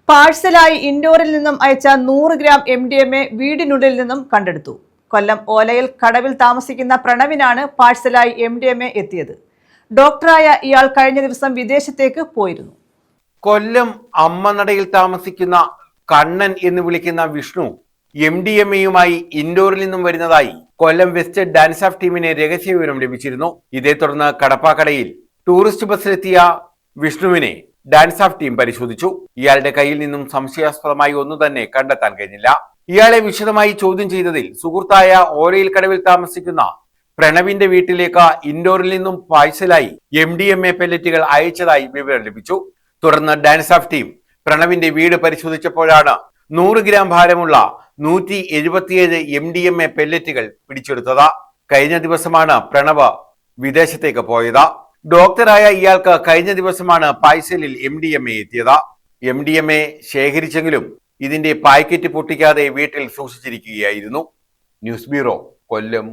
പാഴ്സലായി ഇൻഡോറിൽ നിന്നും അയച്ച 100 ഗ്രാം MDMA വീടിനുള്ളിൽ നിന്നും കണ്ടെടുത്തു. കൊല്ലം ഓലയിൽ കടവിൽ താമസിക്കുന്ന പ്രണവിനാണ് പാഴ്സലായി MDMA എത്തിയത്. ഡോക്ടറായ ഇയാൾ കഴിഞ്ഞ ദിവസം വിദേശത്തേക്ക് പോയിരുന്നു. കൊല്ലം അമ്മനടയിൽ താമസിക്കുന്ന കണ്ണൻ എന്ന് വിളിക്കുന്ന വിഷ്ണു MDMAയുമായി ഇൻഡോറിൽ നിന്നും വരുന്നതായി കൊല്ലം വെസ്റ്റ് ഡാൻസ് ഓഫ് ടീമിന് രഹസ്യ വിവരം ലഭിച്ചിരുന്നു. ഇതേ തുടർന്ന് കടപ്പാക്കടയിൽ ടൂറിസ്റ്റ് ബസ്സിലെത്തിയ വിഷ്ണുവിനെ ഡാൻസ് ഓഫ് ടീം പരിശോധിച്ചു. ഇയാളുടെ കയ്യിൽ നിന്നും സംശയാസ്പദമായി ഒന്നും തന്നെ കണ്ടെത്താൻ കഴിഞ്ഞില്ല. ഇയാളെ വിശദമായി ചോദ്യം ചെയ്തതിൽ സുഹൃത്തായ ഓലയിൽ കടവിൽ താമസിക്കുന്ന പ്രണവിന്റെ വീട്ടിലേക്ക് ഇൻഡോറിൽ നിന്നും പാഴ്സലായി MDMA പെല്ലറ്റുകൾ അയച്ചതായി വിവരം ലഭിച്ചു. തുടർന്ന് ഡാൻസ് ഓഫ് ടീം പ്രണവിന്റെ വീട് പരിശോധിച്ചപ്പോഴാണ് 100 ഗ്രാം ഭാരമുള്ള 177 MDMA പെല്ലറ്റുകൾ പിടിച്ചെടുത്തത്. കഴിഞ്ഞ ദിവസമാണ് പ്രണവ് വിദേശത്തേക്ക് പോയത്. ഡോക്ടറായ ഇയാൾക്ക് കഴിഞ്ഞ ദിവസമാണ് പാഴ്സലിൽ MDMA എത്തിയത്. MDMA ശേഖരിച്ചെങ്കിലും ഇതിന്റെ പാക്കറ്റ് പൊട്ടിക്കാതെ വീട്ടിൽ സൂക്ഷിച്ചിരിക്കുകയായിരുന്നു. ന്യൂസ് ബ്യൂറോ, കൊല്ലം.